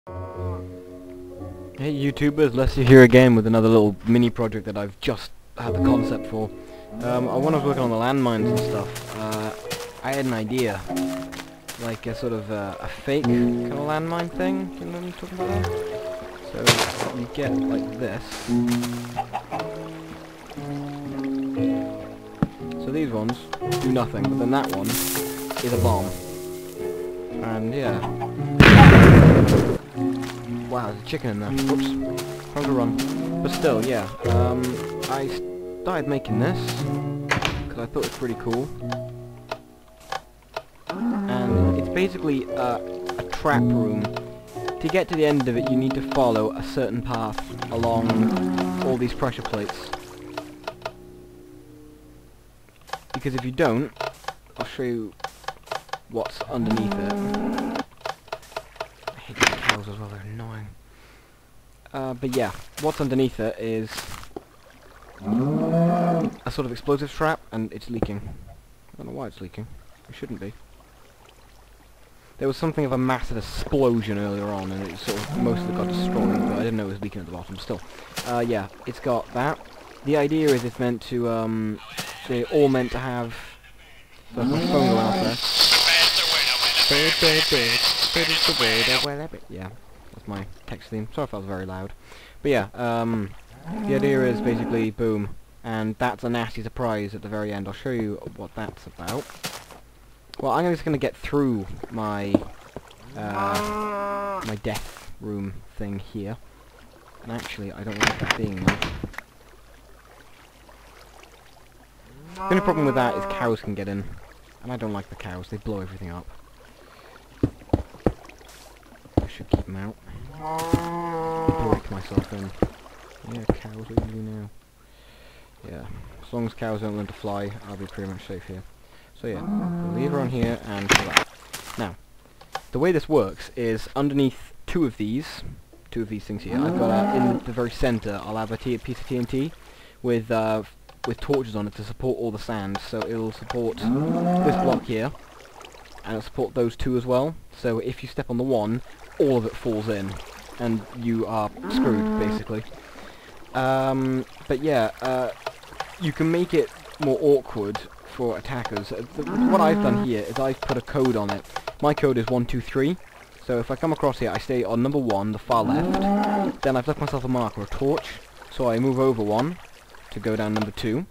Hey YouTubers, Leslie here again with another little mini project that I've just had the concept for. When I was working on the landmines and stuff, I had an idea. Like a sort of a fake kind of landmine thing, you know what I'm talking about? So you get like this. So these ones do nothing, but then that one is a bomb. And yeah. Wow, there's a chicken in there. Whoops. Time to run. But still, yeah. I started making this because I thought it was pretty cool. And it's basically a trap room. To get to the end of it, you need to follow a certain path along all these pressure plates. Because if you don't, I'll show you what's underneath it. I hate these cows as well, they're annoying. But yeah, what's underneath it is a sort of explosives trap, and it's leaking. I don't know why it's leaking. It shouldn't be. There was something of a massive explosion earlier on, and it sort of, most of it got destroyed, but I didn't know it was leaking at the bottom. Still, yeah, it's got that. The idea is it's meant to, they're all meant to have... So there's my phone going off there. Yeah, that's my text theme. Sorry if that was very loud. But yeah, the idea is basically, boom, and that's a nasty surprise at the very end. I'll show you what that's about. Well, I'm just going to get through my my death room thing here. And actually, I don't like that being there. The only problem with that is cows can get in. And I don't like the cows, they blow everything up. I should keep them out. Break myself in. Yeah, cows, what do you do now? Yeah, as long as cows don't learn to fly, I'll be pretty much safe here. So yeah, the lever on here and that. Now, the way this works is underneath two of these things here, I've got in the very center, I'll have a piece of TNT with torches on it to support all the sand. So it'll support this block here, and it'll support those two as well. So if you step on the one, all of it falls in, and you are screwed basically. But yeah, you can make it more awkward for attackers. What I've done here is I've put a code on it. My code is 123. So if I come across here, I stay on number 1, the far left. Then I've left myself a marker, a torch. So I move over 1 to go down number 2.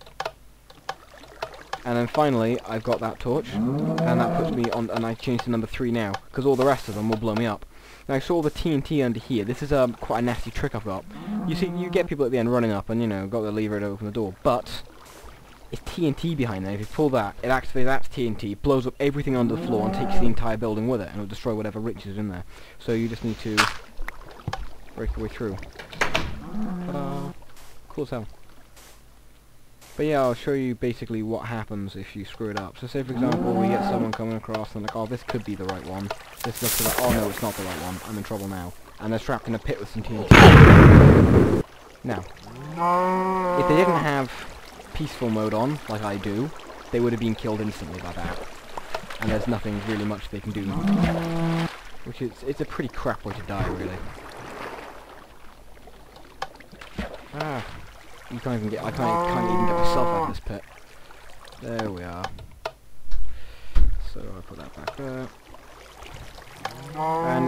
And then finally, I've got that torch. And that puts me on, and I change to number 3 now, because all the rest of them will blow me up. Now I saw the TNT under here. This is quite a nasty trick I've got. You see, you get people at the end running up and, you know, got the lever to open the door. But it's TNT behind there. If you pull that, it activates that TNT, blows up everything under the floor and takes the entire building with it, and it'll destroy whatever rich is in there. So you just need to break your way through. Cool as hell. But yeah, I'll show you basically what happens if you screw it up. So say for example, we get someone coming across and like, oh, this could be the right one. This looks like, oh no, it's not the right one. I'm in trouble now. And they're trapped in a pit with some TNT. Now, if they didn't have peaceful mode on, like I do, they would have been killed instantly by that. And there's nothing really much they can do. Which is, it's a pretty crap way to die, really. Ah. You can't even get, I can't even get myself out of this pit. There we are. So I'll put that back there. And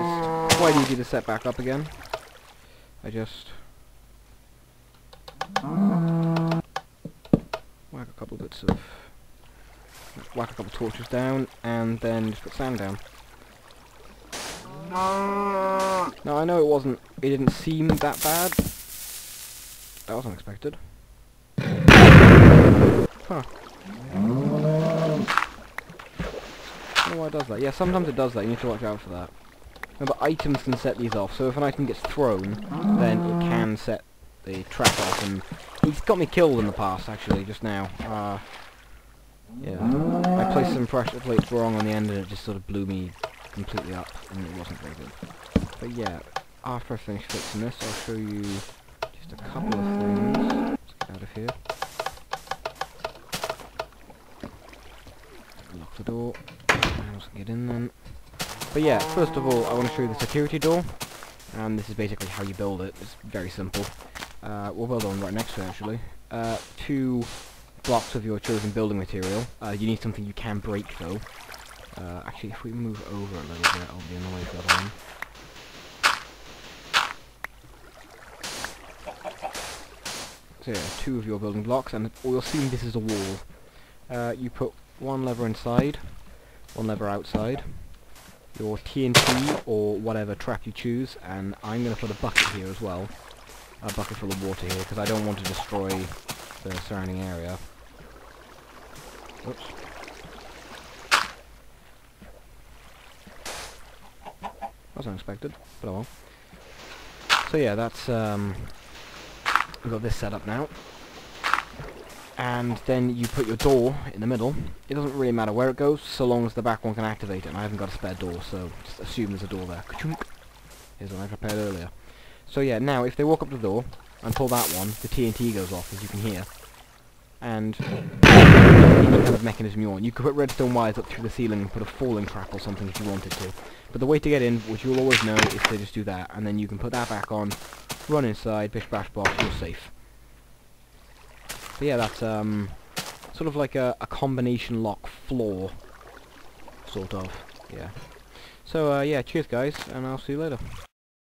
it's quite easy to set back up again. I just whack a couple bits of, whack a couple torches down, and then just put sand down. Now I know it didn't seem that bad. That was unexpected. Huh. I don't know why it does that. Yeah, sometimes it does that. You need to watch out for that. Remember, items can set these off. So if an item gets thrown, then it can set the trap off. And he's got me killed in the past, actually, just now. Yeah. I placed some pressure plates wrong on the end, and it just sort of blew me completely up, and it wasn't very good. But yeah, after I finish fixing this, I'll show you just a couple of things. Let's get out of here. Lock the door. Let's get in then. But yeah, first of all, I want to show you the security door. And this is basically how you build it. It's very simple. We'll build one right next to it, actually. 2 blocks of your chosen building material. You need something you can break, though. Actually, if we move over a little bit, I'll be in the way for that one. So yeah, 2 of your building blocks, and you'll see this is a wall. You put 1 lever inside, 1 lever outside, your TNT or whatever trap you choose, and I'm going to put a bucket here as well. A bucket full of water here, because I don't want to destroy the surrounding area. Oops. That's unexpected, but oh well. So yeah, that's we've got this set up now. And then you put your door in the middle. It doesn't really matter where it goes, so long as the back one can activate it, and I haven't got a spare door, so just assume there's a door there. Here's one I prepared earlier. So yeah, now if they walk up to the door and pull that one, the TNT goes off, as you can hear. And any kind of mechanism you want. You could put redstone wires up through the ceiling and put a falling trap or something if you wanted to. But the way to get in, which you'll always know, is to just do that, and then you can put that back on, run inside, bish bash bosh, you're safe. But yeah, that's sort of like a combination lock floor, sort of, yeah. So yeah, cheers guys, and I'll see you later.